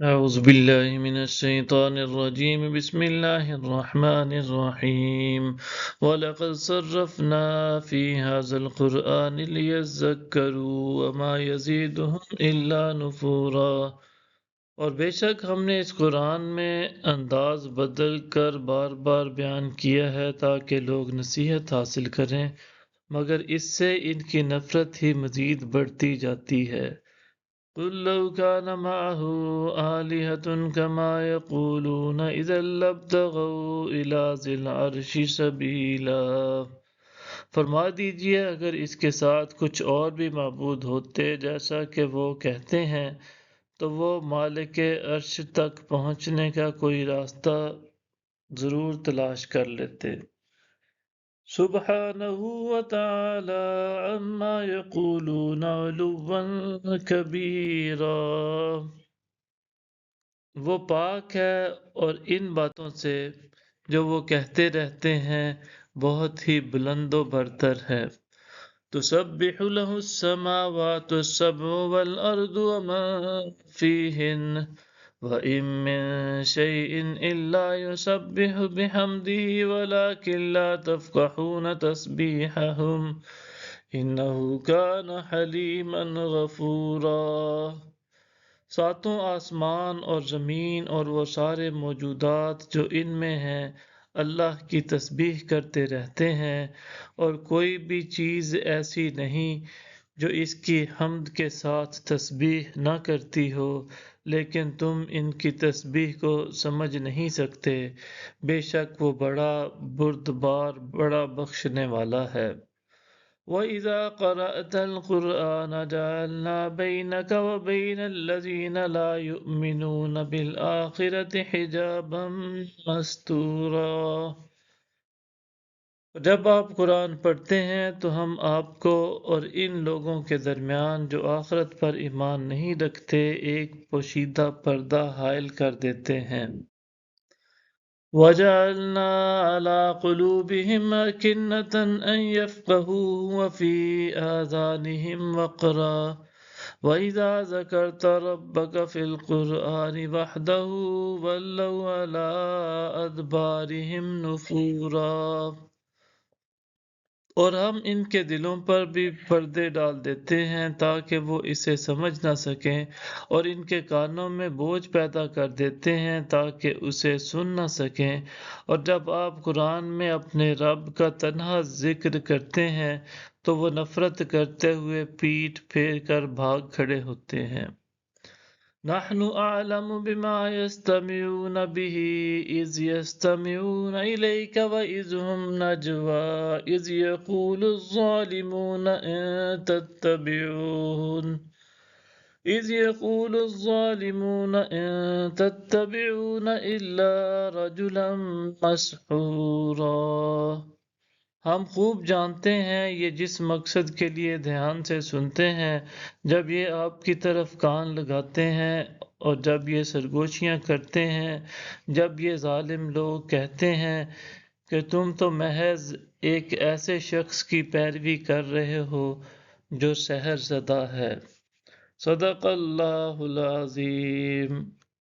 أعوذ بالله من الشيطان الرجيم بسم الله الرحمن الرحيم ولقد صرفنا في هذا القرآن ليذكروا وما يزيدهم إلا نفورا۔ اور بے شک ہم نے اس قرآن میں انداز بدل کر بار بار بیان کیا ہے تاکہ لوگ نصیحت حاصل کریں، مگر اس سے ان کی نفرت ہی مزید بڑھتی جاتی ہے۔ قل لو كان معه آلهة كما يقولون إذا لابتغوا إلى ذي العرش سبيلا۔ فرما دیجئے اگر اس کے ساتھ کچھ اور بھی معبود ہوتے جیسا کہ وہ کہتے ہیں تو وہ مالک عرش تک پہنچنے کا کوئی راستہ ضرور تلاش کر لیتے۔ سبحانہ وتعالی عما یقولون علوا کبیرا۔ وہ پاک ہے اور ان باتوں سے جو وہ کہتے رہتے ہیں بہت ہی بلند و برتر ہے۔ تسبح له السماوات السبع والأرض ومن فيهن وَإِن مِّن شَيْءٍ إِلَّا يُسَبِّحُ بِحَمْدِهِ وَلَٰكِن لَّا تَفْقَهُونَ تَسْبِيحَهُمْ إِنَّهُ كَانَ حَلِيمًا غَفُورًا۔ ساتوں آسمان اور زمین اور وہ سارے موجودات جو ان میں ہیں اللہ کی تسبیح کرتے رہتے ہیں، اور کوئی بھی چیز ایسی نہیں جو اس کی حمد کے ساتھ تسبیح نہ کرتی ہو، لیکن تم ان کی تسبیح کو سمجھ نہیں سکتے، بے شک وہ بڑا بردبار بڑا بخشنے والا ہے۔ وَإِذَا قَرَأْتَ الْقُرْآنَ جَعَلْنَا بَيْنَكَ وَبَيْنَ الَّذِينَ لَا يُؤْمِنُونَ بِالْآخِرَةِ حِجَابًا مَسْتُورًا۔ جب آپ قرآن پڑھتے ہیں تو ہم آپ کو اور ان لوگوں کے درمیان جو آخرت پر ایمان نہیں رکھتے ایک پوشیدہ پردہ حائل کر دیتے ہیں۔ وَجَعَلْنَا عَلَىٰ قُلُوبِهِمْ أَكِنَّةً أَن يَفْقَهُوهُ وَفِي آذَانِهِمْ وَقْرًا وَإِذَا ذَكَرْتَ رَبَّكَ فِي الْقُرْآنِ وَحْدَهُ وَلَّوْا عَلَىٰ أَدْبَارِهِمْ نُفُورًا۔ اور ہم ان کے دلوں پر بھی پردے ڈال دیتے ہیں تاکہ وہ اسے سمجھ نہ سکیں، اور ان کے کانوں میں بوجھ پیدا کر دیتے ہیں تاکہ اسے سن نہ سکیں، اور جب آپ قرآن میں اپنے رب کا تنہا ذکر کرتے ہیں تو وہ نفرت کرتے ہوئے پیٹھ پھیر کر بھاگ کھڑے ہوتے ہیں۔ نحن أعلم بما يستمعون به إذ يستمعون إليك وإذ هم نجوى إذ يقول الظالمون إن تتبعون إلا رجلا مسحورا۔ ہم خوب جانتے ہیں یہ جس مقصد کے لیے دھیان سے سنتے ہیں، جب یہ آپ کی طرف کان لگاتے ہیں اور جب یہ سرگوشیاں کرتے ہیں، جب یہ ظالم لوگ کہتے ہیں کہ تم تو محض ایک ایسے شخص کی پیروی کر رہے ہو جو سحر زدہ ہے۔ صدق اللہ العظیم۔